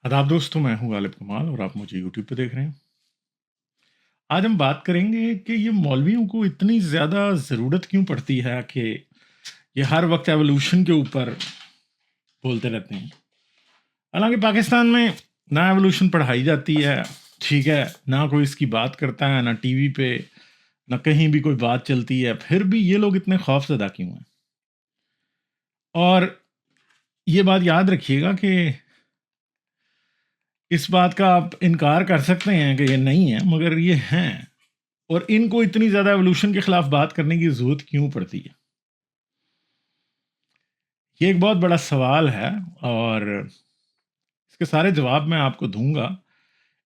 आदाब दोस्तों, मैं हूं गालिब कमाल और आप मुझे यूट्यूब पे देख रहे हैं। आज हम बात करेंगे कि ये मौलवियों को इतनी ज़्यादा ज़रूरत क्यों पड़ती है कि ये हर वक्त एवोल्यूशन के ऊपर बोलते रहते हैं। हालांकि पाकिस्तान में ना एवोल्यूशन पढ़ाई जाती है, ठीक है, ना कोई इसकी बात करता है, ना टीवी पे, ना कहीं भी कोई बात चलती है, फिर भी ये लोग इतने खौफजदा क्यों हैं? और ये बात याद रखिएगा कि इस बात का आप इनकार कर सकते हैं कि ये नहीं है, मगर ये हैं। और इनको इतनी ज़्यादा एवोल्यूशन के खिलाफ बात करने की ज़रूरत क्यों पड़ती है? ये एक बहुत बड़ा सवाल है और इसके सारे जवाब मैं आपको दूंगा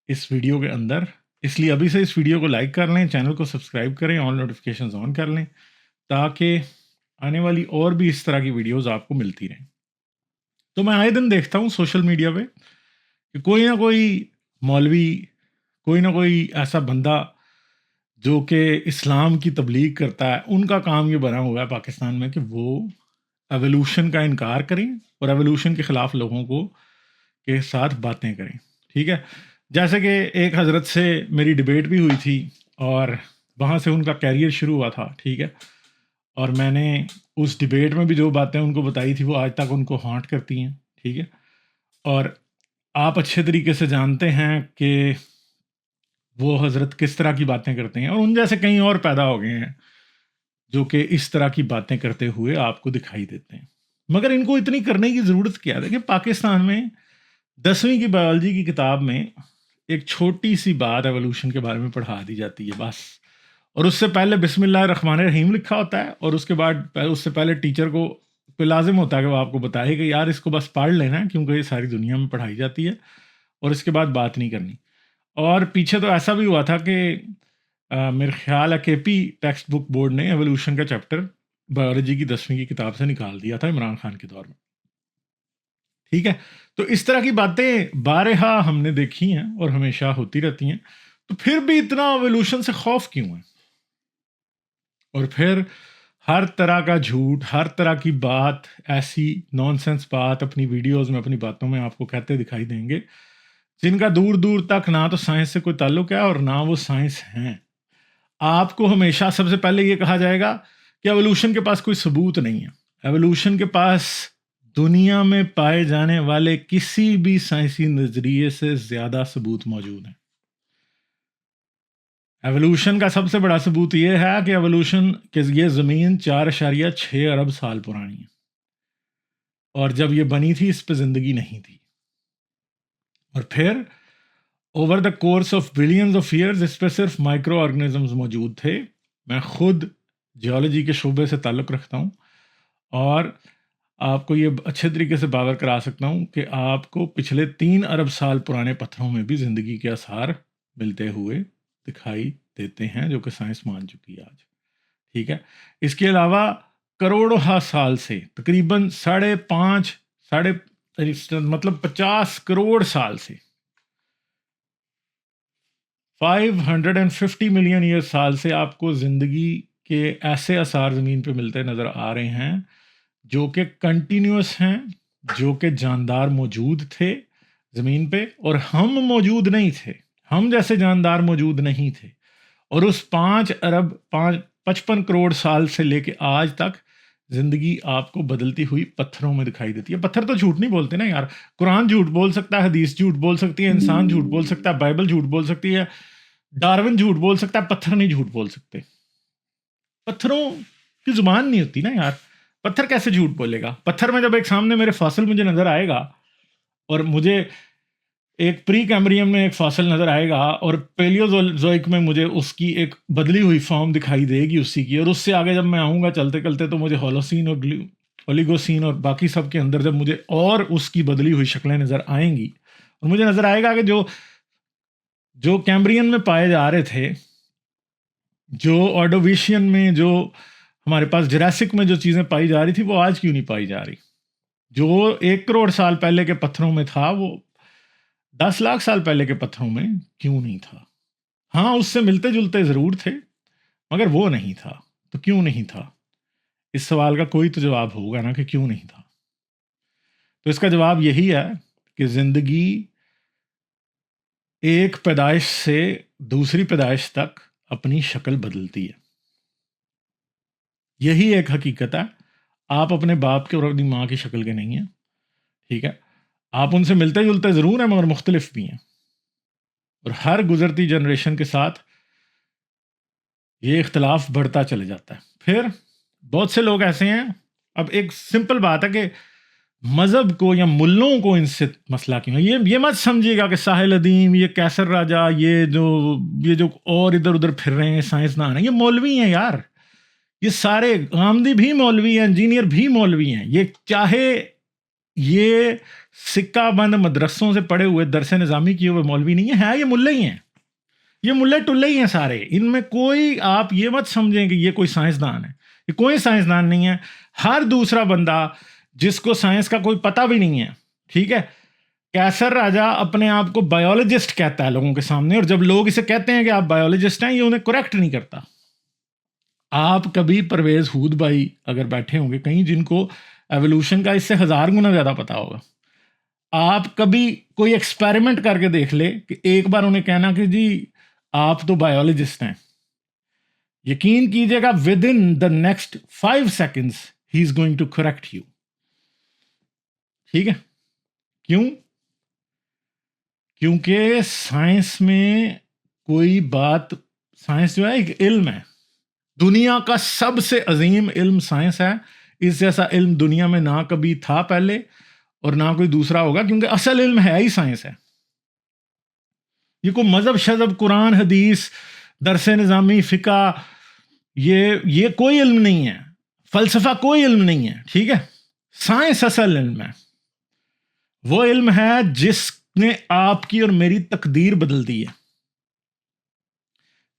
इस वीडियो के अंदर। इसलिए अभी से इस वीडियो को लाइक कर लें, चैनल को सब्सक्राइब करें, ऑल नोटिफिकेशंस ऑन कर लें ताकि आने वाली और भी इस तरह की वीडियोस आपको मिलती रहें। तो मैं आए दिन देखता हूँ सोशल मीडिया पे कि कोई ना कोई मौलवी, कोई ना कोई ऐसा बंदा जो कि इस्लाम की तबलीग करता है, उनका काम ये बना हुआ है पाकिस्तान में कि वो एवोल्यूशन का इनकार करें और एवोल्यूशन के ख़िलाफ़ लोगों को के साथ बातें करें। ठीक है? जैसे कि एक हज़रत से मेरी डिबेट भी हुई थी और वहाँ से उनका कैरियर शुरू हुआ था, ठीक है? और मैंने उस डिबेट में भी जो बातें उनको बताई थी, वो आज तक उनको हॉन्ट करती हैं, ठीक है? और आप अच्छे तरीके से जानते हैं कि वो हज़रत किस तरह की बातें करते हैं और उन जैसे कई और पैदा हो गए हैं, जो कि इस तरह की बातें करते हुए आपको दिखाई देते हैं। मगर इनको इतनी करने की ज़रूरत क्या है? देखिए, पाकिस्तान में 10वीं की बायोलॉजी की किताब में एक छोटी-सी बात एवोल्यूशन के बारे में पढ़ा दी जाती है बस। और उससे पहले बिस्मिल्लाहिर्रहमानिर्रहीम लिखा होता है और उसके बाद उससे पहले टीचर को लाज़िम होता है कि वो आपको बताए कि यार इसको बस पढ़ लेना है, क्योंकि ये सारी दुनिया में पढ़ाई जाती है और इसके बाद बात नहीं करनी। और पीछे तो ऐसा भी हुआ था कि मेरे ख्याल है केपी टेक्स्ट बुक बोर्ड ने एवोल्यूशन का चैप्टर बायोलॉजी की 10वीं की किताब से निकाल दिया था इमरान खान के दौर में। ठीक है? तो इस तरह की बातें बारहा हमने देखी हैं और हमेशा होती रहती हैं। तो फिर भी इतना एवोल्यूशन से खौफ क्यों है? और फिर हर तरह का झूठ, हर तरह की बात, ऐसी नॉनसेंस बात अपनी वीडियोज़ में, अपनी बातों में आपको कहते दिखाई देंगे, जिनका दूर-दूर तक ना तो साइंस से कोई ताल्लुक है और ना वो साइंस हैं। आपको हमेशा सबसे पहले ये कहा जाएगा कि एवोल्यूशन के पास कोई सबूत नहीं है। एवोल्यूशन के पास दुनिया में पाए जाने वाले किसी भी साइंसी नज़रिए से ज़्यादा सबूत मौजूद हैं। एवोल्यूशन का सबसे बड़ा सबूत ये है कि एवोल्यूशन कि ये ज़मीन 4.6 अरब साल पुरानी है और जब ये बनी थी इस पे ज़िंदगी नहीं थी। और फिर over the course of billions of years इस पे सिर्फ माइक्रो ऑर्गेनिजम्स मौजूद थे। मैं खुद जियोलॉजी के शोबे से ताल्लुक़ रखता हूँ और आपको ये अच्छे तरीके से बावर करा सकता हूँ कि आपको पिछले 3 अरब साल पुराने पत्थरों में भी ज़िंदगी के आसार मिलते हुए दिखाई देते हैं, जो कि साइंस मान चुकी है आज। ठीक है? इसके अलावा करोड़ों हा साल से तकरीबन साढ़े 5 साढ़े मतलब 50 करोड़ साल से 550 मिलियन ईयर साल से आपको ज़िंदगी के ऐसे आसार ज़मीन पे मिलते नज़र आ रहे हैं, जो कि कंटिन्यूअस हैं, जो कि जानदार मौजूद थे ज़मीन पे और हम मौजूद नहीं थे। हम जैसे जानदार मौजूद नहीं थे और उस 5 अरब 5 55 करोड़ साल से लेके आज तक ज़िंदगी आपको बदलती हुई पत्थरों में दिखाई देती है। पत्थर तो झूठ नहीं बोलते ना यार। कुरान झूठ बोल सकता है, हदीस झूठ बोल सकती है, इंसान झूठ बोल सकता है, बाइबल झूठ बोल सकती है, डार्विन झूठ बोल सकता है, पत्थर नहीं झूठ बोल सकते। पत्थरों की ज़ुबान नहीं होती ना यार। पत्थर कैसे झूठ बोलेगा? पत्थर में जब एक सामने मेरे फॉसिल मुझे नज़र आएगा और मुझे एक प्री कैम्ब्रियम में एक फॉसिल नज़र आएगा और पेलियोज़ोइक में मुझे उसकी एक बदली हुई फॉर्म दिखाई देगी उसी की, और उससे आगे जब मैं आऊँगा चलते-चलते तो मुझे होलोसीन और ओलिगोसीन और बाकी सब के अंदर जब मुझे और उसकी बदली हुई शक्लें नज़र आएँगी और मुझे नज़र आएगा कि जो जो कैम्ब्रियन में पाए जा रहे थे, जो ऑर्डोविशियन में, जो हमारे पास जुरासिक में जो चीज़ें पाई जा रही थी, वो आज क्यों नहीं पाई जा रही? जो 1 करोड़ साल पहले के पत्थरों में था, वो 10 लाख साल पहले के पत्थरों में क्यों नहीं था? हाँ, उससे मिलते-जुलते ज़रूर थे, मगर वो नहीं था। तो क्यों नहीं था? इस सवाल का कोई तो जवाब होगा ना कि क्यों नहीं था? तो इसका जवाब यही है कि ज़िंदगी एक पैदाइश से दूसरी पैदाइश तक अपनी शक्ल बदलती है। यही एक हकीकत है। आप अपने बाप के और अपनी माँ की शक्ल के नहीं हैं, ठीक है? आप उनसे मिलते-जुलते ज़रूर हैं मगर मुख्तलिफ भी हैं। और हर गुज़रती जनरेशन के साथ ये इख्तिलाफ़ बढ़ता चले जाता है। फिर बहुत से लोग ऐसे हैं, अब एक सिंपल बात है कि मज़हब को या मुल्लों को इनसे मसला क्यों है? ये मत समझिएगा कि साहिल अदीम, ये कैसर राजा, ये जो और इधर-उधर फिर रहे हैं साइंसदान हैं, ये मौलवी हैं यार। ये सारे गामदी भी मौलवी हैं, इंजीनियर भी मौलवी हैं। ये चाहे ये सिक्का बंद मदरसों से पढ़े हुए दरस निज़ामी किए हुए मौलवी नहीं है, ये मुल्ले ही हैं। ये मुल्ले-टुल्ले ही हैं सारे। इनमें कोई, आप ये मत समझें कि ये कोई साइंसदान है। ये कोई साइंसदान नहीं है। हर दूसरा बंदा जिसको साइंस का कोई पता भी नहीं है, ठीक है? कैसर राजा अपने आप को बायोलॉजिस्ट कहता है लोगों के सामने, और जब लोग इसे कहते हैं कि आप बायोलॉजिस्ट हैं, ये उन्हें करेक्ट नहीं करता। आप कभी परवेज़ हूद भाई अगर बैठे होंगे कहीं, जिनको एवोल्यूशन का इससे 1000 गुना ज़्यादा पता होगा। आप कभी कोई एक्सपेरिमेंट करके देख ले कि एक बार उन्हें कहना कि जी आप तो बायोलॉजिस्ट हैं, यकीन कीजिएगा within the next 5 seconds he is going to correct you. ठीक है? क्यों? क्योंकि साइंस में कोई बात, साइंस जो है एक इल्म है, दुनिया का सबसे अजीम इल्म साइंस है। इस जैसा इल्म दुनिया में ना कभी था पहले और ना कोई दूसरा होगा, क्योंकि असल इल्म है ही साइंस है। ये कोई मजहब शजब, कुरान हदीस, दरस निज़ामी, फ़िका, ये कोई इल्म नहीं है। फ़लसफ़ा कोई इल्म नहीं है, ठीक है? साइंस असल इल्म है। वो इल्म है जिसने आपकी और मेरी तकदीर बदल दी है।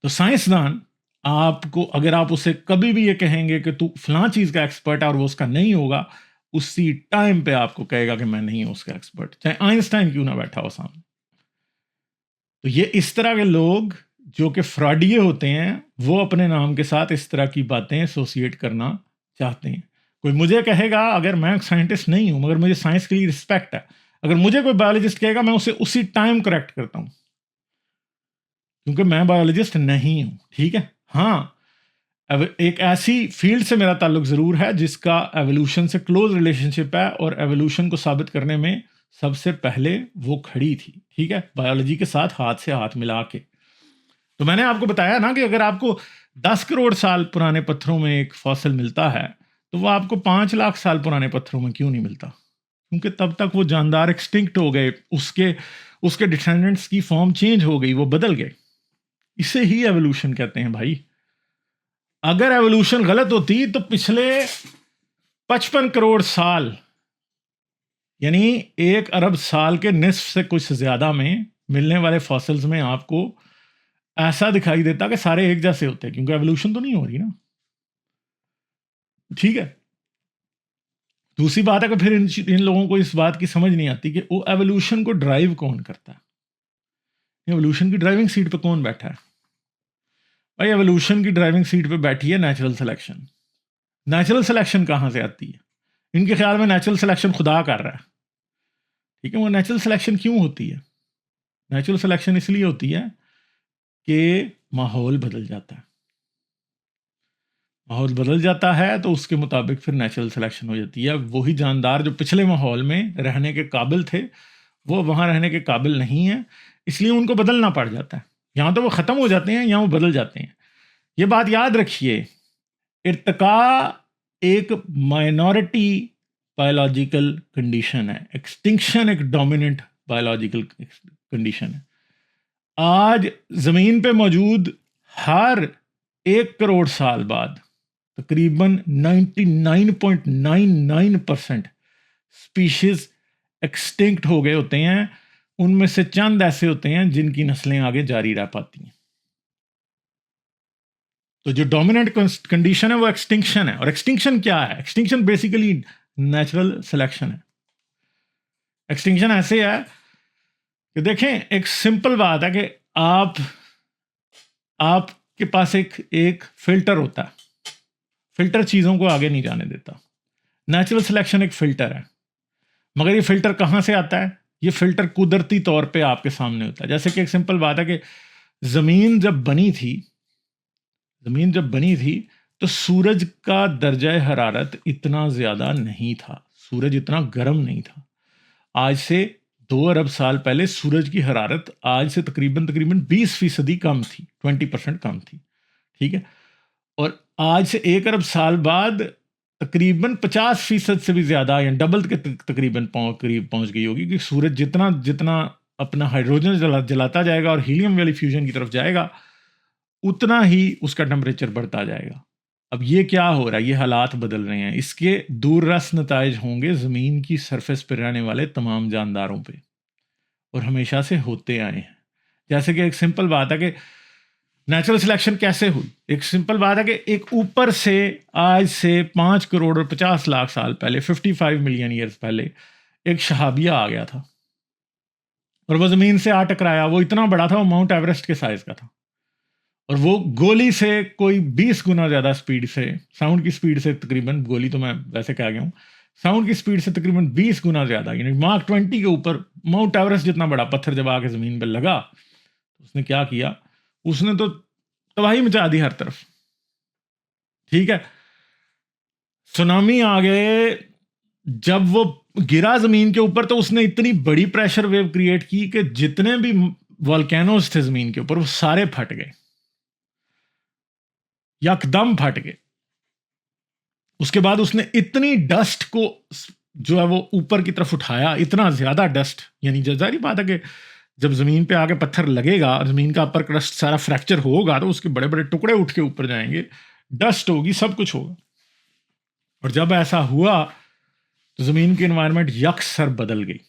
तो साइंसदान आपको, अगर आप उसे कभी भी ये कहेंगे कि तू फलां चीज़ का एक्सपर्ट है और वो उसका नहीं होगा, उसी टाइम पे आपको कहेगा कि मैं नहीं हूं उसका एक्सपर्ट, चाहे आइंस्टाइन क्यों ना बैठा हो सामने। तो ये इस तरह के लोग जो कि फ्रॉडिये होते हैं, वो अपने नाम के साथ इस तरह की बातें एसोसिएट करना चाहते हैं। कोई मुझे कहेगा, अगर मैं साइंटिस्ट नहीं हूं मगर मुझे साइंस के लिए रिस्पेक्ट है, अगर मुझे कोई बायोलॉजिस्ट कहेगा, मैं उसे उसी टाइम करेक्ट करता हूं, क्योंकि मैं बायोलॉजिस्ट नहीं हूं। ठीक है? हाँ, अब एक ऐसी फील्ड से मेरा ताल्लुक ज़रूर है जिसका एवोल्यूशन से क्लोज रिलेशनशिप है, और एवोल्यूशन को साबित करने में सबसे पहले वो खड़ी थी, ठीक है, बायोलॉजी के साथ हाथ से हाथ मिला के। तो मैंने आपको बताया ना कि अगर आपको 10 करोड़ साल पुराने पत्थरों में एक फॉसिल मिलता है, तो वो आपको 5 लाख साल पुराने पत्थरों में क्यों नहीं मिलता? क्योंकि तब तक वो जानदार एक्सटिंक्ट हो गए, उसके डिसेंडेंट्स की फॉर्म चेंज हो गई, वो बदल गए। इसे ही एवोल्यूशन कहते हैं भाई। अगर एवोल्यूशन गलत होती तो पिछले 55 करोड़ साल, यानी 1 अरब साल के निस्फ से कुछ ज्यादा में मिलने वाले फॉसिल्स में आपको ऐसा दिखाई देता कि सारे एक जैसे होते हैं, क्योंकि एवोल्यूशन तो नहीं हो रही ना। ठीक है? दूसरी बात है कि फिर इन लोगों को इस बात की समझ नहीं आती कि वो एवोल्यूशन को ड्राइव कौन करता है। एवोल्यूशन की ड्राइविंग सीट पे कौन बैठा है? भाई एवोल्यूशन की ड्राइविंग सीट पे बैठी है नेचुरल सिलेक्शन। नेचुरल सिलेक्शन कहाँ से आती है? इनके ख्याल में नेचुरल सिलेक्शन खुदा कर रहा है। ठीक है? वो नेचुरल सिलेक्शन क्यों होती है? नेचुरल सिलेक्शन इसलिए होती है कि माहौल बदल जाता है। माहौल बदल जाता है तो उसके मुताबिक फिर नेचुरल सिलेक्शन हो जाती है। वही जानदार जो पिछले माहौल में रहने के काबिल थे, वो वहाँ रहने के काबिल नहीं है, इसलिए उनको बदलना पड़ जाता है। यहाँ तो वो ख़त्म हो जाते हैं, यहाँ वो बदल जाते हैं। ये बात याद रखिए, इर्तिका एक माइनॉरिटी बायोलॉजिकल कंडीशन है, एक्सटिंक्शन एक डोमिनेंट बायोलॉजिकल कंडीशन है। आज ज़मीन पे मौजूद हर 1 करोड़ साल बाद तकरीबन 99.99% स्पीशीज एक्सटिंक्ट हो गए होते हैं। उनमें से चंद ऐसे होते हैं जिनकी नस्लें आगे जारी रह पाती हैं। तो जो डोमिनेंट कंडीशन है वो एक्सटिंक्शन है। और एक्सटिंक्शन क्या है? एक्सटिंक्शन बेसिकली नेचुरल सिलेक्शन है। एक्सटिंक्शन ऐसे है कि देखें, एक सिंपल बात है कि आपके पास एक फिल्टर होता है। फिल्टर चीज़ों को आगे नहीं जाने देता। नेचुरल सिलेक्शन एक फिल्टर है, मगर ये फिल्टर कहाँ से आता है? ये फ़िल्टर कुदरती तौर पे आपके सामने होता है। जैसे कि एक सिंपल बात है कि ज़मीन जब बनी थी तो सूरज का दर्जा हरारत इतना ज़्यादा नहीं था, सूरज इतना गर्म नहीं था। आज से 2 अरब साल पहले सूरज की हरारत आज से तकरीबन 20% कम थी, 20% कम थी, ठीक है? और आज से 1 अरब साल बाद तकरीबन 50% से भी ज़्यादा या डबल के तकरीबन करीब पहुँच गई होगी, कि सूरज जितना अपना हाइड्रोजन जलाता जाएगा और हीलियम वाली फ्यूजन की तरफ जाएगा, उतना ही उसका टेम्परेचर बढ़ता जाएगा। अब ये क्या हो रहा है? ये हालात बदल रहे हैं। इसके दूररस नताइज होंगे ज़मीन की सरफेस पर रहने वाले तमाम जानदारों पे, और हमेशा से होते आए हैं। जैसे कि एक सिंपल बात है कि नेचुरल सिलेक्शन कैसे हुई? एक सिंपल बात है कि एक ऊपर से आज से 5 करोड़ और 50 लाख साल पहले, 55 मिलियन ईयर्स पहले, एक शहाबिया आ गया था और वो ज़मीन से आ टकराया। वो इतना बड़ा था, वो माउंट एवरेस्ट के साइज़ का था, और वो गोली से कोई 20 गुना ज़्यादा स्पीड से, साउंड की स्पीड से तकरीबन, गोली तो मैं वैसे कह गया हूँ, साउंड की स्पीड से तकरीबन 20 गुना ज़्यादा, यानी मार्क 20 के ऊपर माउंट एवरेस्ट जितना बड़ा पत्थर जब आके ज़मीन पर लगा, उसने क्या किया? उसने तो तबाही मचा दी हर तरफ, ठीक है? सुनामी आ गए। जब वो गिरा ज़मीन के ऊपर तो उसने इतनी बड़ी प्रेशर वेव क्रिएट की कि जितने भी वोल्केनोज थे ज़मीन के ऊपर, वो सारे फट गए, यकदम फट गए। उसके बाद उसने इतनी डस्ट को जो है वो ऊपर की तरफ उठाया, इतना ज़्यादा डस्ट, यानी जाहिर बात है कि जब ज़मीन पे आके पत्थर लगेगा और ज़मीन का अपर क्रस्ट सारा फ्रैक्चर होगा, तो उसके बड़े बड़े टुकड़े उठ के ऊपर जाएंगे, डस्ट होगी, सब कुछ होगा। और जब ऐसा हुआ तो ज़मीन की एनवायरनमेंट यकसर बदल गई।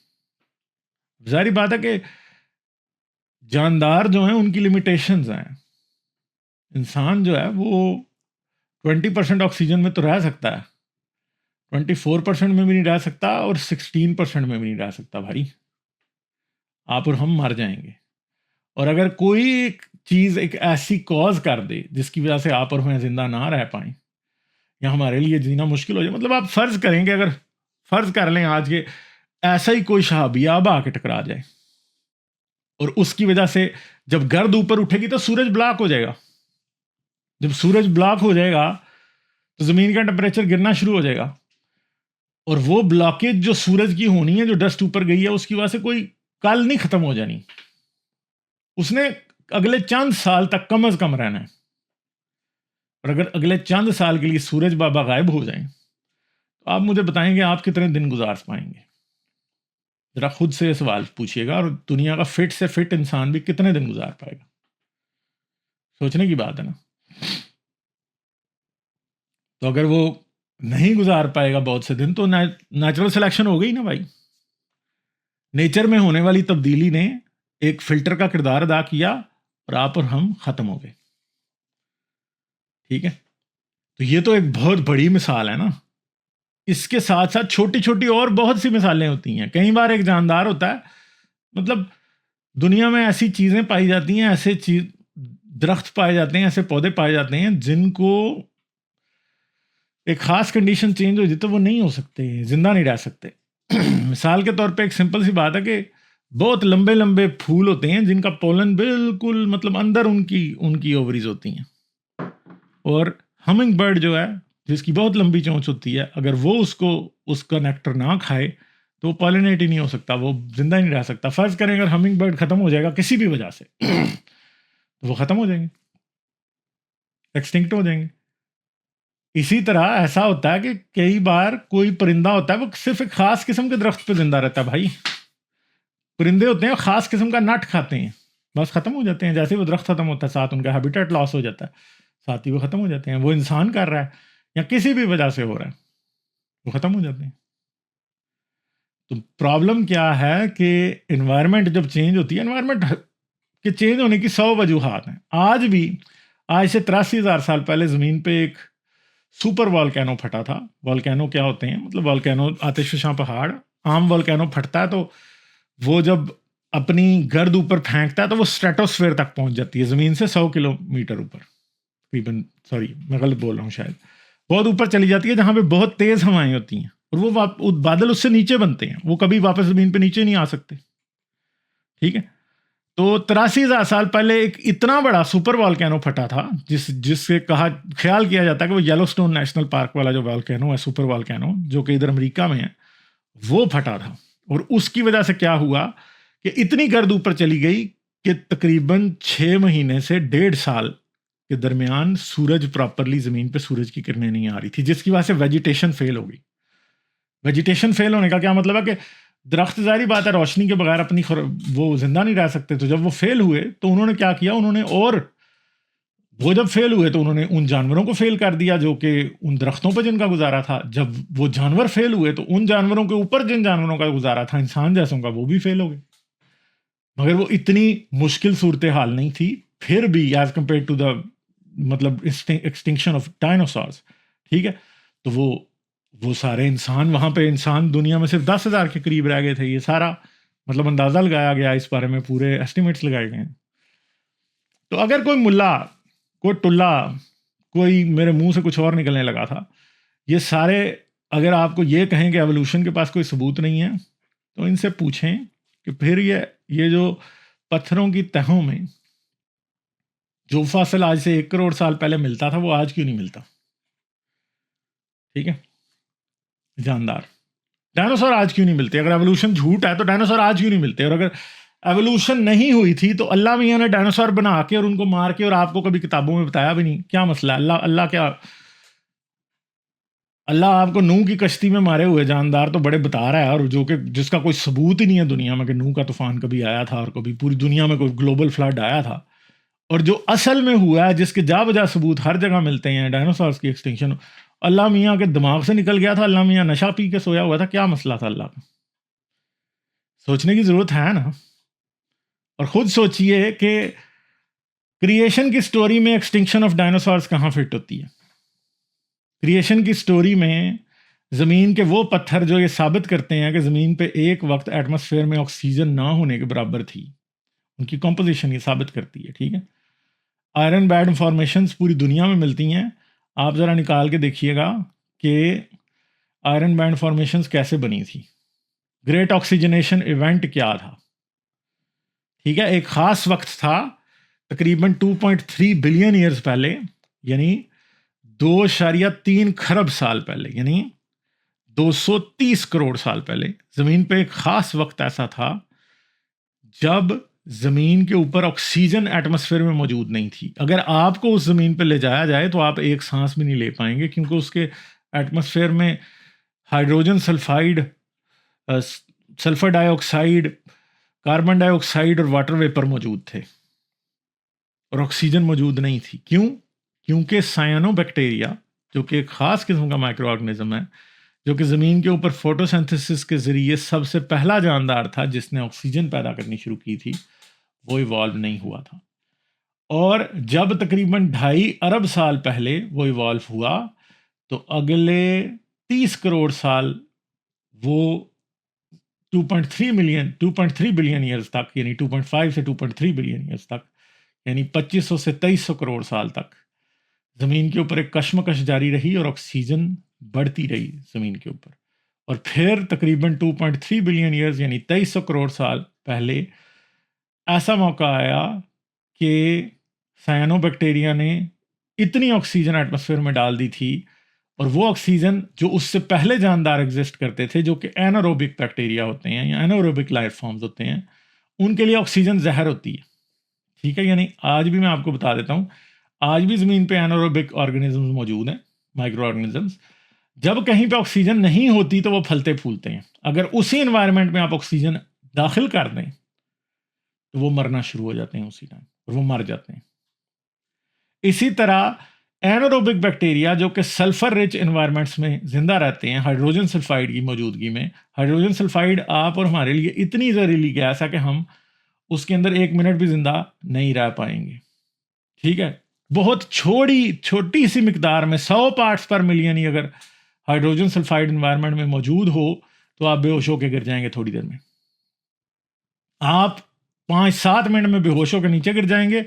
जाहिर बात है कि जानदार जो हैं उनकी लिमिटेशंस हैं। इंसान जो है वो 20% ऑक्सीजन में तो रह सकता है, 24% में भी नहीं रह सकता, और 16% में भी नहीं रह सकता भाई। आप और हम मर जाएंगे। और अगर कोई एक चीज़ एक ऐसी कॉज कर दे जिसकी वजह से आप और मैं ज़िंदा ना रह पाएँ या हमारे लिए जीना मुश्किल हो जाए, मतलब आप फ़र्ज़ करेंगे, अगर फ़र्ज़ कर लें आज के ऐसा ही कोई शहाबिया अब आके टकरा जाए और उसकी वजह से जब गर्द ऊपर उठेगी तो सूरज ब्लॉक हो जाएगा। जब सूरज ब्लॉक हो जाएगा तो ज़मीन का टेम्परेचर गिरना शुरू हो जाएगा, और वो ब्लॉकेज जो सूरज की होनी है, जो डस्ट ऊपर गई है, उसकी वजह से कोई कल नहीं ख़त्म हो जानी, उसने अगले चंद साल तक कम से कम रहना है। और अगर अगले चंद साल के लिए सूरज बाबा गायब हो जाएं, तो आप मुझे बताएंगे आप कितने दिन गुजार पाएंगे? ज़रा खुद से सवाल पूछिएगा, और दुनिया का फिट से फिट इंसान भी कितने दिन गुजार पाएगा? सोचने की बात है ना। तो अगर वो नहीं गुजार पाएगा बहुत से दिन, तो नेचुरल सिलेक्शन हो गई ना भाई। नेचर में होने वाली तब्दीली ने एक फिल्टर का किरदार अदा किया, और आप और हम ख़त्म हो गए, ठीक है? तो ये तो एक बहुत बड़ी मिसाल है ना। इसके साथ साथ छोटी छोटी और बहुत सी मिसालें होती हैं। कई बार एक जानदार होता है, मतलब दुनिया में ऐसी चीज़ें पाई जाती हैं, ऐसे चीज दरख्त पाए जाते हैं, ऐसे पौधे पाए जाते हैं जिनको एक ख़ास कंडीशन चेंज हो जाए तो वो नहीं हो सकते, ज़िंदा नहीं रह सकते। मिसाल के तौर पे एक सिंपल सी बात है कि बहुत लंबे लंबे फूल होते हैं जिनका पोलन बिल्कुल, मतलब अंदर उनकी उनकी ओवरीज होती हैं, और हमिंग बर्ड जो है जिसकी बहुत लंबी चोंच होती है, अगर वो उसका नेक्टर ना खाए तो वो पॉलिनेट ही नहीं हो सकता, वो जिंदा ही नहीं रह सकता। फर्ज करें अगर हमिंग बर्ड खत्म हो जाएगा किसी भी वजह से तो वो खत्म हो जाएंगे, एक्सटिंक्ट हो जाएंगे। इसी तरह ऐसा होता है कि कई बार कोई परिंदा होता है, वो सिर्फ एक खास किस्म के दरख्त पे जिंदा रहता है भाई। परिंदे होते हैं खास किस्म का नट खाते हैं, बस खत्म हो जाते हैं। जैसे वो दरख्त खत्म होता है, साथ उनका हैबिटेट लॉस हो जाता है, साथ ही वो खत्म हो जाते हैं। वो इंसान कर रहा है या किसी भी वजह से हो रहा है, वो खत्म हो जाते हैं। तो प्रॉब्लम क्या है कि एनवायरनमेंट जब चेंज होती है, एनवायरनमेंट के चेंज होने की 100 वजूहात हैं। आज भी, आज से 83,000 साल पहले ज़मीन पे एक सुपर वॉल्केनो फटा था। वॉल्केनो क्या होते हैं? मतलब वॉल्केनो आतिशफ़शां पहाड़, आम वॉल्केनो फटता है तो वो जब अपनी गर्द ऊपर फेंकता है तो वो स्ट्रेटोस्फेयर तक पहुंच जाती है, ज़मीन से 100 किलोमीटर ऊपर, तकरीबन, सॉरी मैं गलत बोल रहा हूँ शायद, बहुत ऊपर चली जाती है, जहाँ पे बहुत तेज़ हवाएं होती हैं, और वो बादल उससे नीचे बनते हैं, वो कभी वापस ज़मीन पे नीचे नहीं आ सकते। ठीक है, तो 83,000 साल पहले एक इतना बड़ा सुपर वॉल्केनो फटा था, जिससे ख्याल किया जाता है कि वो येलोस्टोन नेशनल पार्क वाला जो वॉल्केनो है, सुपर वॉल्केनो, जो कि इधर अमेरिका में है, वो फटा था। और उसकी वजह से क्या हुआ कि इतनी गर्द ऊपर चली गई कि तकरीबन 6 महीने से 1.5 साल के दरमियान सूरज प्रॉपरली ज़मीन पे सूरज की किरणें नहीं आ रही थी, जिसकी वजह से वेजिटेशन फेल हो गई। वेजिटेशन फेल होने का क्या मतलब है कि दरख्त, ज़ाहिर बात है, रोशनी के बगैर अपनी वो जिंदा नहीं रह सकते। तो जब वो फेल हुए तो उन्होंने क्या किया, वो जब फेल हुए तो उन्होंने उन जानवरों को फेल कर दिया जो कि उन दरख्तों पर जिनका गुजारा था। जब वो जानवर फेल हुए तो उन जानवरों के ऊपर जिन जानवरों का गुजारा था, इंसान जैसों का, वो भी फेल हो गए। मगर वो इतनी मुश्किल सूरत हाल नहीं थी फिर भी, एज कम्पेयर टू द मतलब एक्सटिंक्शन ऑफ डायनासोर्स। ठीक है, तो वो सारे इंसान, वहाँ पे इंसान दुनिया में सिर्फ 10,000 के करीब रह गए थे। ये सारा मतलब अंदाज़ा लगाया गया, इस बारे में पूरे एस्टिमेट्स लगाए गए हैं। तो अगर कोई मुल्ला, कोई टुल्ला, कोई मेरे मुंह से कुछ और निकलने लगा था, ये सारे अगर आपको ये कहें कि एवोल्यूशन के पास कोई सबूत नहीं है, तो इनसे पूछें कि फिर ये जो पत्थरों की तहों में जो फासिल आज से 1 करोड़ साल पहले मिलता था, वो आज क्यों नहीं मिलता? ठीक है, जानदार डायनासोर आज क्यों नहीं मिलते? अगर एवोल्यूशन झूठ है तो डायनासोर आज क्यों नहीं मिलते? और अगर एवोल्यूशन नहीं हुई थी तो अल्लाह मियाँ ने डायनासोर बना के और उनको मार के और आपको कभी किताबों में बताया भी नहीं, क्या मसला है? अल्लाह आपको नूह की कश्ती में मारे हुए जानदार तो बड़े बता रहा है, और जो कि जिसका कोई सबूत ही नहीं है दुनिया में कि नूह का तूफान कभी आया था और कभी पूरी दुनिया में कोई ग्लोबल फ्लड आया था। और जो असल में हुआ है, जिसके जा बजा सबूत हर जगह मिलते हैं, डायनासोर्स की एक्सटिंक्शन, अल्लाह मियाँ के दिमाग से निकल गया था। अल्लाह मियाँ नशा पी के सोया हुआ था, क्या मसला था अल्लाह का? सोचने की जरूरत है ना। और खुद सोचिए कि क्रिएशन की स्टोरी में एक्सटिंक्शन ऑफ डायनासोर्स कहाँ फिट होती है? क्रिएशन की स्टोरी में ज़मीन के वो पत्थर जो ये साबित करते हैं कि ज़मीन पे एक वक्त एटमॉस्फेयर में ऑक्सीजन ना होने के बराबर थी, उनकी कंपोजिशन ये साबित करती है। ठीक है, आयरन बैंड फॉर्मेशंस पूरी दुनिया में मिलती हैं। आप ज़रा निकाल के देखिएगा कि आयरन बैंड फॉर्मेशंस कैसे बनी थी, ग्रेट ऑक्सीजनेशन इवेंट क्या था। ठीक है, एक ख़ास वक्त था तकरीबन 2.3 बिलियन ईयर्स पहले, यानी 2.3 खरब साल पहले, यानी 230 करोड़ साल पहले ज़मीन पे एक ख़ास वक्त ऐसा था जब ज़मीन के ऊपर ऑक्सीजन एटमॉस्फेयर में मौजूद नहीं थी। अगर आपको उस ज़मीन पे ले जाया जाए तो आप एक सांस भी नहीं ले पाएंगे, क्योंकि उसके एटमॉस्फेयर में hydrogen sulphide, sulphur dioxide, carbon dioxide और वाटर वेपर मौजूद थे और ऑक्सीजन मौजूद नहीं थी। क्यों? क्योंकि साइनोबैक्टीरिया, जो कि एक ख़ास किस्म का माइक्रो ऑर्गेनिज्म है, जो कि ज़मीन के ऊपर फोटोसिंथेसिस के ज़रिए सबसे पहला जानदार था जिसने ऑक्सीजन पैदा करनी शुरू की थी, वो इवॉल्व नहीं हुआ था। और जब तकरीबन 2.5 अरब साल पहले वो इवॉल्व हुआ, तो अगले 30 करोड़ साल वो 2.3 बिलियन ईयर्स तक, यानी 2.5 से 2.3 बिलियन ईयर्स तक, यानी 2500 से 2300 करोड़ साल तक ज़मीन के ऊपर एक कशमकश जारी रही और ऑक्सीजन बढ़ती रही ज़मीन के ऊपर। और फिर तकरीबन 2.3 बिलियन ईयर्स यानी 2300 करोड़ साल पहले ऐसा मौका आया कि साइनोबैक्टीरिया ने इतनी ऑक्सीजन एटमॉस्फेयर में डाल दी थी, और वो ऑक्सीजन जो उससे पहले जानदार एग्जिस्ट करते थे, जो कि एनारोबिक बैक्टीरिया होते हैं या एनारोबिक लाइफ फॉर्म्स होते हैं, उनके लिए ऑक्सीजन जहर होती है। ठीक है, यानी आज भी मैं आपको बता देता हूँ, आज भी ज़मीन पे एनारोबिक ऑर्गेनिजम्स मौजूद हैं, माइक्रो ऑर्गेनिजम्स। जब कहीं पे ऑक्सीजन नहीं होती तो वो फलते फूलते हैं। अगर उसी एनवायरनमेंट में आप ऑक्सीजन दाखिल कर दें तो वो मरना शुरू हो जाते हैं उसी टाइम, और वो मर जाते हैं। इसी तरह एनारोबिक बैक्टीरिया जो कि सल्फर रिच एनवायरनमेंट्स में जिंदा रहते हैं हाइड्रोजन सल्फाइड की मौजूदगी में, हाइड्रोजन सल्फाइड आप और हमारे लिए इतनी जहरीली गैस है कि हम उसके अंदर 1 मिनट भी जिंदा नहीं रह पाएंगे। ठीक है, बहुत छोटी सी मिकदार में 100 पार्ट्स पर मिलियन ही अगर हाइड्रोजन सल्फाइड एनवायरनमेंट में मौजूद हो तो आप बेहोश होकर गिर जाएंगे थोड़ी देर में। आप 5-7 मिनट में बेहोश होकर नीचे गिर जाएंगे।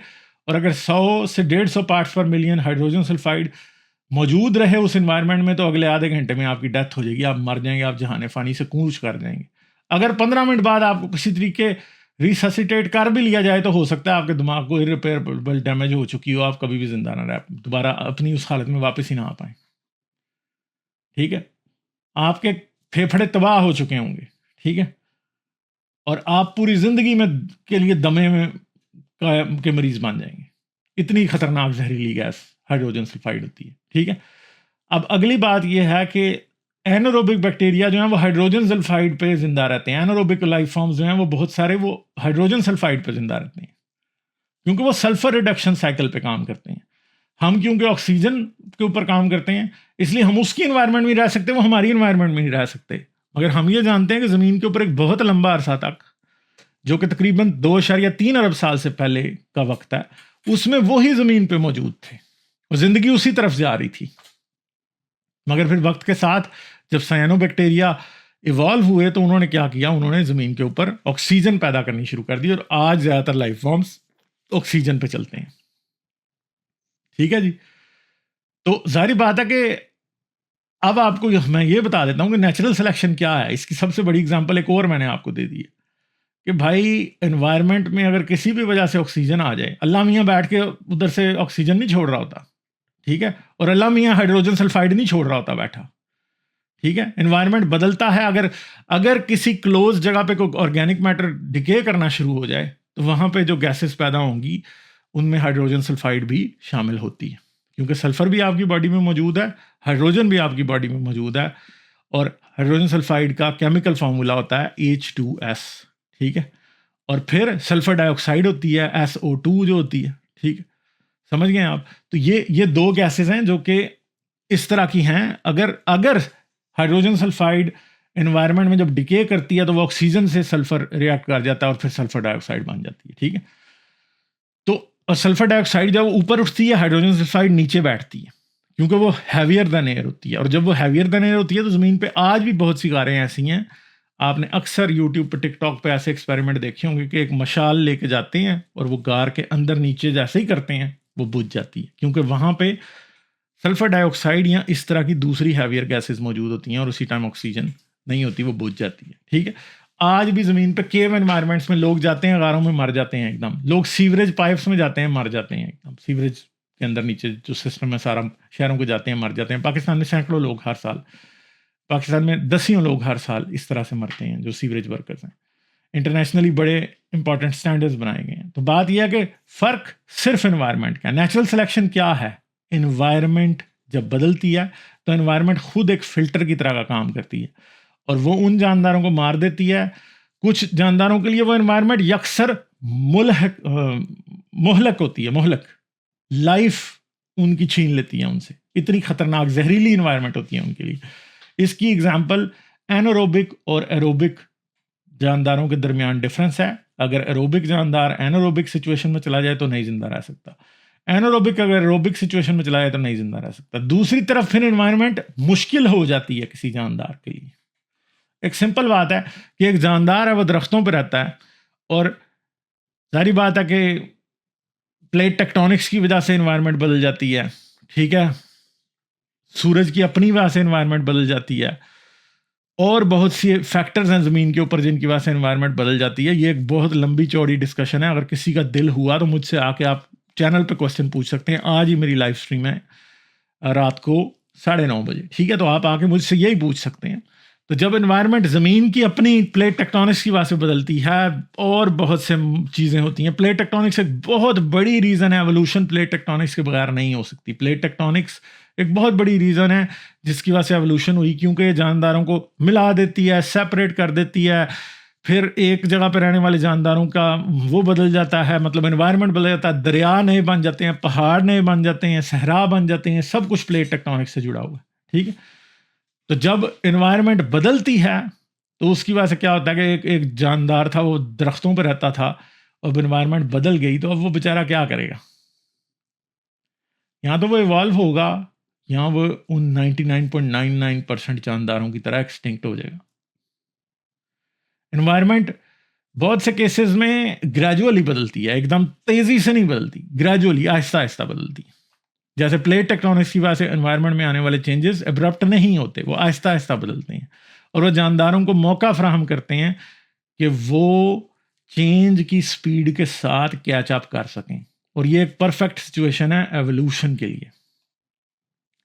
और अगर 100 से 150 पार्ट्स पर मिलियन हाइड्रोजन सल्फाइड मौजूद रहे उस एनवायरनमेंट में तो अगले आधे घंटे में आपकी डेथ हो जाएगी, आप मर जाएंगे, आप जहाने फ़ानी से कूच कर जाएंगे। अगर 15 मिनट बाद आपको किसी तरीके रिससिटेट कर भी लिया जाए तो हो सकता है आपके दिमाग को इरिपेयरेबल डैमेज हो चुकी हो, आप कभी भी जिंदा ना रह, दोबारा अपनी उस हालत में वापस ही ना आ पाए। ठीक है, आपके फेफड़े तबाह हो चुके होंगे। ठीक है, और आप पूरी जिंदगी में के लिए दमे में के मरीज बन जाएंगे। इतनी खतरनाक जहरीली गैस हाइड्रोजन सल्फाइड होती है। ठीक है, अब अगली बात यह है कि एनारोबिक बैक्टीरिया जो हैं वो हाइड्रोजन सल्फाइड पे जिंदा रहते हैं। एनारोबिक लाइफ फॉर्म्स जो हैं वो बहुत सारे वो हाइड्रोजन सल्फाइड पे जिंदा रहते हैं, क्योंकि वो सल्फर रिडक्शन साइकिल पे काम करते हैं। हम क्योंकि ऑक्सीजन के ऊपर काम करते हैं, इसलिए हम उसकी इन्वायरमेंट में रह सकते हैं, वो हमारी इन्वायरमेंट में नहीं रह सकते। मगर हम ये जानते हैं कि ज़मीन के ऊपर एक बहुत लंबा अरसा तक, जो कि तकरीबन 2.3 अरब साल से पहले का वक्त है, उसमें वही ज़मीन पे मौजूद थे और ज़िंदगी उसी तरफ जा रही थी। मगर फिर वक्त के साथ जब साइनोबैक्टीरिया इवॉल्व हुए तो उन्होंने क्या किया, उन्होंने ज़मीन के ऊपर ऑक्सीजन पैदा करनी शुरू कर दी और आज ज़्यादातर लाइफ फॉर्म्स ऑक्सीजन पे चलते हैं। ठीक है जी, तो जाहिर बात है कि अब आपको मैं ये बता देता हूँ कि नेचुरल सिलेक्शन क्या है। इसकी सबसे बड़ी एग्जांपल एक और मैंने आपको दे दी है कि भाई एनवायरनमेंट में अगर किसी भी वजह से ऑक्सीजन आ जाए, अल्लाह मियाँ बैठ के उधर से ऑक्सीजन नहीं छोड़ रहा होता। ठीक है, और अल्लाह मियाँ हाइड्रोजन सल्फाइड नहीं छोड़ रहा होता बैठा। ठीक है, एनवायरनमेंट बदलता है। अगर किसी क्लोज जगह पे कोई ऑर्गेनिक मैटर डिके करना शुरू हो जाए तो वहाँ पे जो गैसेस पैदा होंगी उनमें हाइड्रोजन सल्फाइड भी शामिल होती है, क्योंकि सल्फर भी आपकी बॉडी में मौजूद है, हाइड्रोजन भी आपकी बॉडी में मौजूद है, और हाइड्रोजन सल्फाइड का केमिकल फार्मूला होता है H2S। ठीक है, और फिर सल्फर डाइऑक्साइड होती है SO2 जो होती है। ठीक है, समझ गए आप? तो ये दो गैसेस हैं जो कि इस तरह की हैं। अगर हाइड्रोजन सल्फाइड एनवायरनमेंट में जब डिके करती है तो वो ऑक्सीजन से सल्फर रिएक्ट कर जाता है और फिर सल्फर डाइऑक्साइड बन जाती है। ठीक है, तो और सल्फर डाइऑक्साइड जब ऊपर उठती है, हाइड्रोजन सल्फाइड नीचे बैठती है, क्योंकि वो हैवियर देन एयर होती है। और जब वो हैवियर देन एयर होती है तो ज़मीन पे आज भी बहुत सी कारें ऐसी हैं, आपने अक्सर यूट्यूब पर टिकटॉक पे ऐसे एक्सपेरिमेंट देखे होंगे कि एक मशाल लेके जाते हैं और वो गार के अंदर नीचे जैसे ही करते हैं वो बुझ जाती है, क्योंकि वहाँ पे सल्फर डाइऑक्साइड या इस तरह की दूसरी हैवियर गैसेस मौजूद होती हैं और उसी टाइम ऑक्सीजन नहीं होती, वो बुझ जाती है। ठीक है, आज भी ज़मीन पे केव एनवायरनमेंट्स में लोग जाते हैं, गारों में मर जाते हैं एकदम। लोग सीवरेज पाइप्स में जाते हैं, मर जाते हैं एकदम। सीवरेज के अंदर नीचे जो सिस्टम है सारा, शहरों को जाते हैं, मर जाते हैं। पाकिस्तान में सैकड़ों लोग हर साल, पाकिस्तान में दसियों लोग हर साल इस तरह से मरते हैं जो सीवरेज वर्कर्स हैं। इंटरनेशनली बड़े इंपॉर्टेंट स्टैंडर्ड्स बनाए गए हैं। तो बात यह है कि फ़र्क सिर्फ एनवायरनमेंट का। नेचुरल सिलेक्शन क्या है? एनवायरनमेंट जब बदलती है तो एनवायरनमेंट खुद एक फ़िल्टर की तरह का काम करती है और वो उन जानदारों को मार देती है। कुछ जानदारों के लिए वो एनवायरनमेंट यकसर मोहलक होती है, मोहलक लाइफ उनकी छीन लेती है उनसे। इतनी खतरनाक जहरीली एनवायरनमेंट होती है उनके लिए। इसकी एग्जांपल एनारोबिक और एरोबिक जानदारों के दरमियान डिफरेंस है। अगर एरोबिक जानदार एनारोबिक सिचुएशन में चला जाए तो नहीं जिंदा रह सकता, एनारोबिक अगर एरोबिक सिचुएशन में चला जाए तो नहीं जिंदा रह सकता। दूसरी तरफ फिर एनवायरनमेंट मुश्किल हो जाती है किसी जानदार के लिए। एक सिंपल बात है कि एक जानदार है वो दरख्तों पर रहता है और सारी बात है कि प्लेट टेक्टोनिक्स की वजह से एनवायरनमेंट बदल जाती है। ठीक है, सूरज की अपनी वजह से एनवायरनमेंट बदल जाती है और बहुत सी फैक्टर्स हैं ज़मीन के ऊपर जिनकी वजह से एनवायरनमेंट बदल जाती है। ये एक बहुत लंबी चौड़ी डिस्कशन है। अगर किसी का दिल हुआ तो मुझसे आके आप चैनल पे क्वेश्चन पूछ सकते हैं। आज ही मेरी लाइव स्ट्रीम है रात को 9:30 बजे। ठीक है, तो आप आके मुझसे यही पूछ सकते हैं। तो जब एनवायरनमेंट ज़मीन की अपनी प्लेट टेक्टोनिक्स की वजह से बदलती है और बहुत से चीज़ें होती हैं। प्लेट टेक्टोनिक्स एक बहुत बड़ी रीज़न है। एवोल्यूशन प्लेट टेक्टोनिक्स के बगैर नहीं हो सकती। प्लेट टेक्टोनिक्स एक बहुत बड़ी रीज़न है जिसकी वजह से एवोल्यूशन हुई, क्योंकि ये जानदारों को मिला देती है, सेपरेट कर देती है। फिर एक जगह पर रहने वाले जानदारों का वो बदल जाता है, मतलब एनवायरनमेंट बदल जाता है। दरिया नए बन जाते हैं, पहाड़ नए बन जाते हैं, सहरा बन जाते हैं। सब कुछ प्लेट टेक्टोनिक्स से जुड़ा हुआ है। ठीक है, तो जब एनवायरनमेंट बदलती है तो उसकी वजह से क्या होता है कि एक जानदार था, वो दरख्तों पर रहता था, अब एनवायरनमेंट बदल गई तो अब वो बेचारा क्या करेगा? यहाँ तो वो इवॉल्व होगा, यहाँ वो उन 99.99% जानदारों की तरह एक्सटिंक्ट हो जाएगा। एनवायरनमेंट बहुत से केसेस में ग्रेजुअली बदलती है, एकदम तेजी से नहीं बदलती, ग्रेजुअली आहिस्ता आहिस्ता बदलती है। जैसे प्लेट टेक्टोनिक्स की वजह से एनवायरनमेंट में आने वाले चेंजेस एब्रप्ट नहीं होते, वो आहिस्ता आहिस्ता बदलते हैं और वो जानदारों को मौका फराहम करते हैं कि वो चेंज की स्पीड के साथ कैच अप कर सकें। और ये एक परफेक्ट सिचुएशन है एवोल्यूशन के लिए,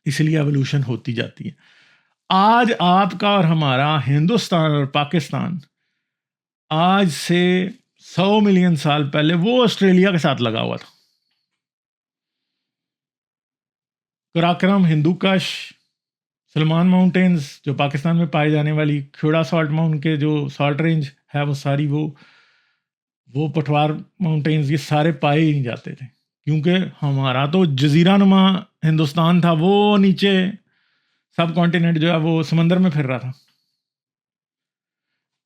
इसलिए एवोल्यूशन होती जाती है। आज आपका और हमारा हिंदुस्तान और पाकिस्तान आज से 100 मिलियन साल पहले वो ऑस्ट्रेलिया के साथ लगा हुआ था। कराक्रम, हिंदूकश, सलमान माउंटेन्स जो पाकिस्तान में पाई जाने वाली, खेड़ा सॉल्ट माउंट के जो सॉल्ट रेंज है वो सारी, वो पठवार माउंटेन्स, ये सारे पाए ही नहीं जाते थे क्योंकि हमारा तो जजीरा नुमा हिंदुस्तान था, वो नीचे सब कॉन्टिनेंट जो है वो समंदर में फिर रहा था।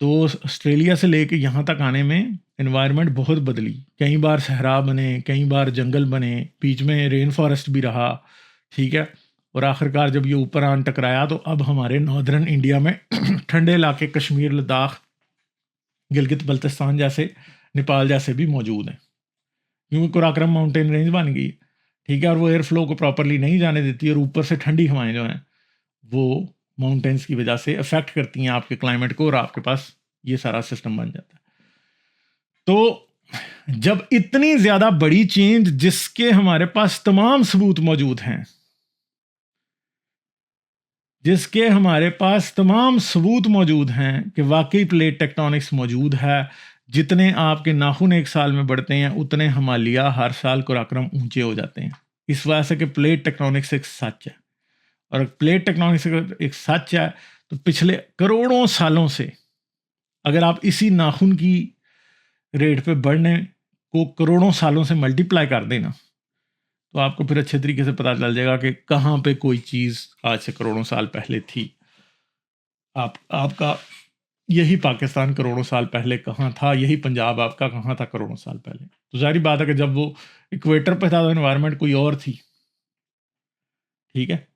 तो ऑस्ट्रेलिया से लेके यहाँ तक आने में एनवायरनमेंट बहुत बदली, कई बार सहरा बने, कई बार जंगल बने, बीच में रेन फॉरेस्ट भी रहा, ठीक है। और आखिरकार जब ये ऊपर आन टकराया तो अब हमारे नॉर्दर्न इंडिया में ठंडे इलाके कश्मीर, लद्दाख, गिलगित बल्तिस्तान जैसे, नेपाल जैसे भी मौजूद हैं क्योंकि कराक्रम माउंटेन रेंज बन गई, ठीक है। और वो एयर फ्लो को प्रॉपरली नहीं जाने देती और ऊपर से ठंडी हवाएं जो हैं वो माउंटेन्स की वजह से अफेक्ट करती हैं आपके क्लाइमेट को और आपके पास ये सारा सिस्टम बन जाता है। तो जब इतनी ज़्यादा बड़ी चेंज जिसके हमारे पास तमाम सबूत मौजूद हैं, जिसके हमारे पास तमाम सबूत मौजूद हैं कि वाकई प्लेट टेक्टोनिक्स मौजूद है, जितने आपके नाखून एक साल में बढ़ते हैं उतने हिमालय हर साल कराक्रम ऊंचे हो जाते हैं। इस वजह से कि प्लेट टेक्टोनिक्स एक सच है, और प्लेट टेक्टोनिक्स एक सच है तो पिछले करोड़ों सालों से अगर आप इसी नाखून की रेट पे बढ़ने को करोड़ों सालों से मल्टीप्लाई कर देना तो आपको फिर अच्छे तरीके से पता चल जाएगा कि कहाँ पे कोई चीज़ आज से करोड़ों साल पहले थी। आपका यही पाकिस्तान करोड़ों साल पहले कहाँ था, यही पंजाब आपका कहाँ था करोड़ों साल पहले। तो जाहिर बात है कि जब वो इक्वेटर पे था तो एनवायरनमेंट कोई और थी, ठीक है।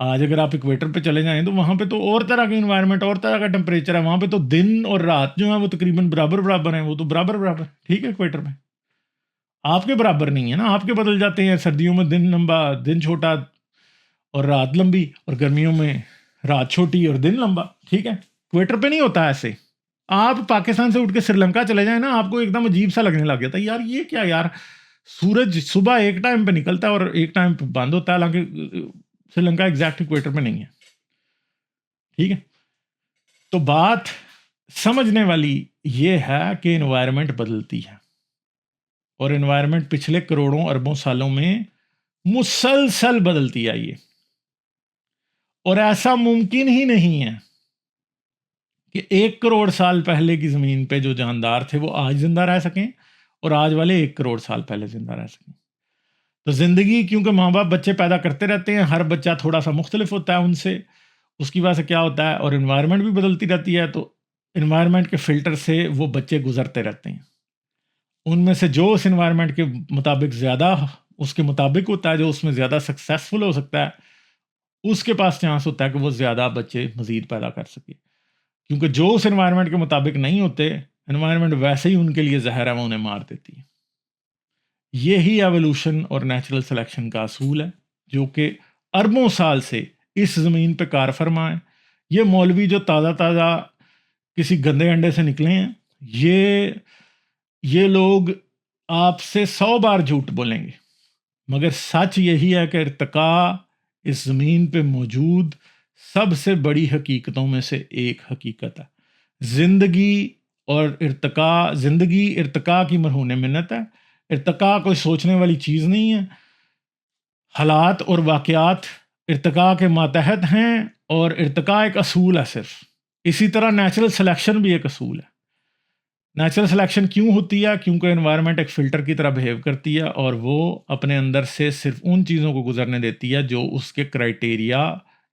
आज अगर आप इक्वेटर पे चले जाएं तो वहाँ पे तो और तरह की इन्वायरमेंट, और तरह का टेम्परेचर है, वहाँ पे तो दिन और रात जो है वो तकरीबन बराबर बराबर हैं, वो तो बराबर बराबर, ठीक है। इक्वेटर पे आपके बराबर नहीं है ना, आपके बदल जाते हैं, सर्दियों में दिन लंबा दिन छोटा और रात लंबी, और गर्मियों में रात छोटी और दिन लंबा, ठीक है। इक्वेटर पे नहीं होता ऐसे। आप पाकिस्तान से उठ के श्रीलंका चले जाएं ना, आपको एकदम अजीब सा लगने लग जाता है, यार ये क्या यार, सूरज सुबह एक टाइम पे निकलता है और एक टाइम पे बंद होता है, हालांकि श्रीलंका एग्जैक्ट इक्वेटर पे नहीं है, ठीक है। तो बात समझने वाली ये है कि एनवायरनमेंट बदलती है और एनवायरनमेंट पिछले करोड़ों अरबों सालों में मुसलसल बदलती आई है, और ऐसा मुमकिन ही नहीं है कि 1 करोड़ साल पहले की ज़मीन पे जो जानदार थे वो आज जिंदा रह सकें और आज वाले 1 करोड़ साल पहले जिंदा रह सकें। तो ज़िंदगी, क्योंकि माँ बाप बच्चे पैदा करते रहते हैं, हर बच्चा थोड़ा सा मुख्तलिफ होता है उनसे, उसकी वजह से क्या होता है, और इन्वायरमेंट भी बदलती रहती है, तो इन्वायरमेंट के फ़िल्टर से वो बच्चे गुजरते रहते हैं। उनमें से जो उस इन्वायरमेंट के मुताबिक ज़्यादा उसके मुताबिक होता है, जो उसमें ज़्यादा सक्सेसफुल हो सकता है, उसके पास चांस होता है कि वो ज़्यादा बच्चे मज़ीद पैदा कर सके। क्योंकि जो उस इन्वायरमेंट के मुताबिक नहीं होते, इन्वायरमेंट वैसे ही उनके लिए जहर है, वो उन्हें मार देती है। यही एवोल्यूशन और नेचुरल सिलेक्शन का असूल है, जो कि अरबों साल से इस ज़मीन पे कार फरमा है। ये मौलवी जो ताज़ा ताज़ा किसी गंदे अंडे से निकले हैं, ये लोग आपसे 100 बार झूठ बोलेंगे, मगर सच यही है कि इर्तिका इस ज़मीन पे मौजूद सबसे बड़ी हकीकतों में से एक हकीकत है। ज़िंदगी और इर्तिका, ज़िंदगी इर्तिका की मरहून मिन्नत है। इर्तिका कोई सोचने वाली चीज़ नहीं है। हालात और वाक़यात इर्तिका के मातहत हैं और इर्तिका एक असूल है सिर्फ। इसी तरह नेचुरल सिलेक्शन भी एक असूल है। नेचुरल सिलेक्शन क्यों होती है? क्योंकि एनवायरनमेंट एक फ़िल्टर की तरह बिहेव करती है और वो अपने अंदर से सिर्फ उन चीज़ों को गुजरने देती है जो उसके क्राइटेरिया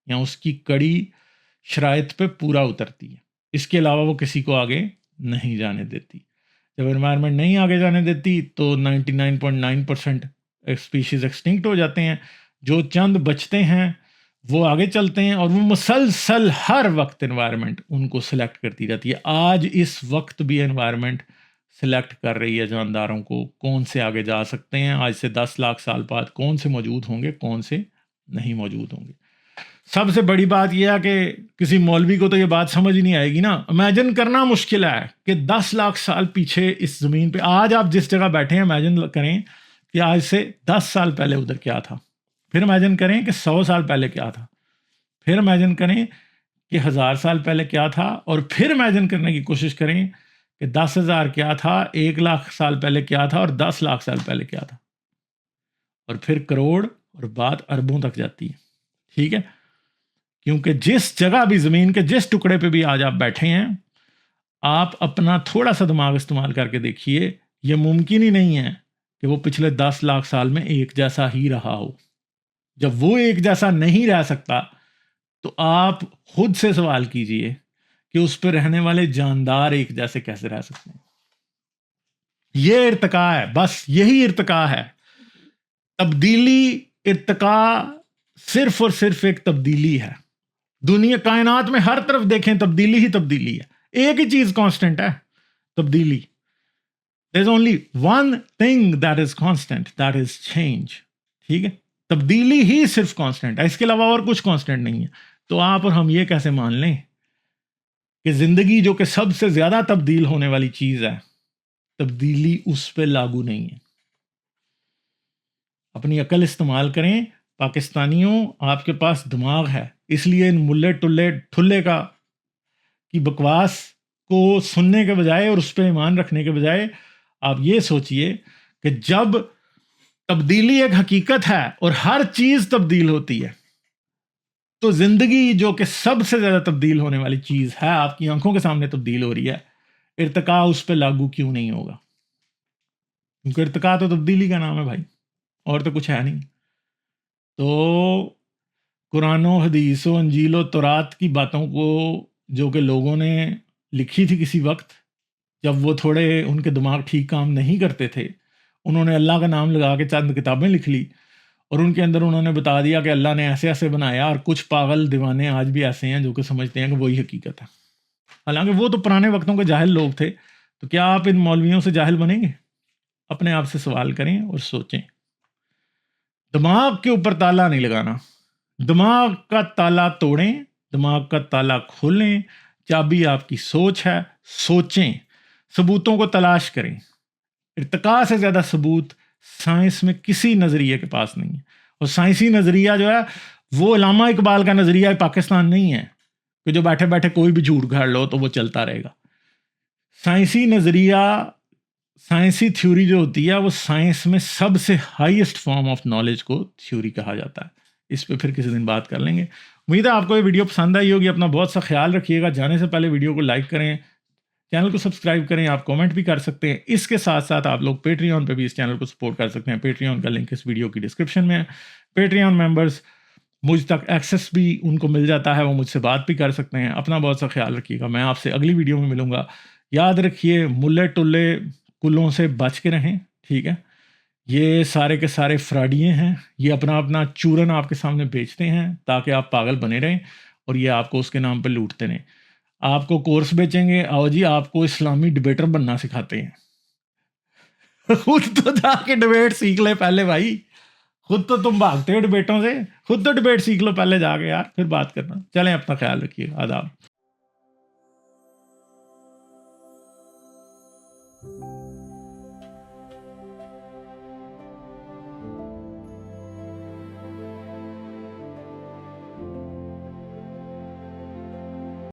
या उसकी कड़ी शराइत पे पूरा उतरती है। इसके अलावा वो किसी को आगे नहीं जाने देती। जब एनवायरनमेंट नहीं आगे जाने देती तो 99.9% स्पीशीज़ एक्सटिंक्ट हो जाते हैं। जो चंद बचते हैं वो आगे चलते हैं और वो मुसलसल हर वक्त एनवायरनमेंट उनको सिलेक्ट करती रहती है। आज इस वक्त भी एनवायरनमेंट सिलेक्ट कर रही है जानदारों को, कौन से आगे जा सकते हैं, आज से 10 लाख साल बाद कौन से मौजूद होंगे, कौन से नहीं मौजूद होंगे। सबसे बड़ी बात यह है कि किसी मौलवी को तो ये बात समझ ही नहीं आएगी ना। इमेजिन करना मुश्किल है कि 10 लाख साल पीछे इस ज़मीन पे आज आप जिस जगह बैठे हैं, इमेजिन करें कि आज से 10 साल पहले उधर क्या था, फिर इमेजिन करें कि 100 साल पहले क्या था, फिर इमेजिन करें कि 1000 साल पहले क्या था, और फिर इमेजिन करने की कोशिश करें कि 10,000 क्या था, 1 लाख साल पहले क्या था, और 10 लाख साल पहले क्या था, और फिर करोड़, और बात अरबों तक जाती है। ठीक है, क्योंकि जिस जगह भी ज़मीन के जिस टुकड़े पे भी आज आप बैठे हैं, आप अपना थोड़ा सा दिमाग इस्तेमाल करके देखिए, यह मुमकिन ही नहीं है कि वो पिछले 10 लाख साल में एक जैसा ही रहा हो। जब वो एक जैसा नहीं रह सकता, तो आप खुद से सवाल कीजिए कि उस पर रहने वाले जानदार एक जैसे कैसे रह सकते हैं। ये इर्तिका है, बस यही इर्तिका है। तब्दीली, इर्तिका सिर्फ और सिर्फ एक तब्दीली है। दुनिया कायनात में हर तरफ देखें तब्दीली ही तब्दीली है, एक ही चीज कांस्टेंट है, तब्दीली। There is only one thing that is constant, that is change. ठीक है, तब्दीली ही सिर्फ कांस्टेंट है, इसके अलावा और कुछ कांस्टेंट नहीं है। तो आप और हम ये कैसे मान लें कि जिंदगी जो कि सबसे ज्यादा तब्दील होने वाली चीज है, तब्दीली उस पर लागू नहीं है। अपनी अकल इस्तेमाल करें पाकिस्तानियों, आपके पास दिमाग है, इसलिए इन मुल्ले टुल्ले ठुल्ले का की बकवास को सुनने के बजाय और उस पर ईमान रखने के बजाय आप ये सोचिए कि जब तब्दीली एक हकीकत है और हर चीज तब्दील होती है, तो जिंदगी जो कि सबसे ज्यादा तब्दील होने वाली चीज है, आपकी आंखों के सामने तब्दील हो रही है, इर्तिका उस पर लागू क्यों नहीं होगा? क्योंकि इर्तिका तो तब्दीली का नाम है भाई, और तो कुछ है नहीं। तो कुरानो, हदीसों, अंजीलो, तौरात की बातों को जो कि लोगों ने लिखी थी किसी वक्त, जब वो थोड़े उनके दिमाग ठीक काम नहीं करते थे, उन्होंने अल्लाह का नाम लगा के चंद किताबें लिख ली, और उनके अंदर उन्होंने बता दिया कि अल्लाह ने ऐसे ऐसे बनाया, और कुछ पागल दीवाने आज भी ऐसे हैं जो कि समझते हैं कि वही हकीकत है। हालांकि वो तो पुराने वक्तों के जाहिल लोग थे। तो क्या आप इन मौलवियों से जाहिल बनेंगे? अपने आप से सवाल करें और सोचें। दिमाग के ऊपर ताला नहीं लगाना, दिमाग का ताला तोड़ें, दिमाग का ताला खोलें। चाबी आपकी सोच है, सोचें, सबूतों को तलाश करें। इर्तिका से ज़्यादा सबूत साइंस में किसी नज़रिए के पास नहीं है। और साइंसी नज़रिया जो है वो अल्लामा इकबाल का नज़रिया पाकिस्तान नहीं है कि जो बैठे बैठे कोई भी झूठ घाड़ लो तो वो चलता रहेगा। साइंसी नज़रिया, साइंसी थ्योरी जो होती है, वो साइंस में सबसे हाईएस्ट फॉर्म ऑफ नॉलेज को थ्योरी कहा जाता है। इस पे फिर किसी दिन बात कर लेंगे। उम्मीद है आपको ये वीडियो पसंद आई होगी। अपना बहुत सा ख्याल रखिएगा। जाने से पहले वीडियो को लाइक करें, चैनल को सब्सक्राइब करें, आप कमेंट भी कर सकते हैं। इसके साथ साथ आप लोग पेट्रियन पे भी इस चैनल को सपोर्ट कर सकते हैं। पेट्रियन का लिंक इस वीडियो की डिस्क्रिप्शन में है। पेट्रियन मेंबर्स मुझ तक एक्सेस भी उनको मिल जाता है, वो मुझसे बात भी कर सकते हैं। अपना बहुत सा ख्याल रखिएगा। मैं आपसे अगली वीडियो में मिलूंगा। याद रखिए, मुल्ले टुल्ले कुल्लों से बच के रहें। ठीक है, ये सारे के सारे फ्रॉडिये हैं। ये अपना अपना चूरन आपके सामने बेचते हैं ताकि आप पागल बने रहें, और ये आपको उसके नाम पे लूटते रहें। आपको कोर्स बेचेंगे, आओ जी आपको इस्लामी डिबेटर बनना सिखाते हैं। खुद तो जाके डिबेट सीख ले पहले भाई। खुद तो तुम भागते हो डिबेटों से, खुद तो डिबेट सीख लो पहले जाके यार, फिर बात करना। चलें, अपना ख्याल रखिए। आदाब।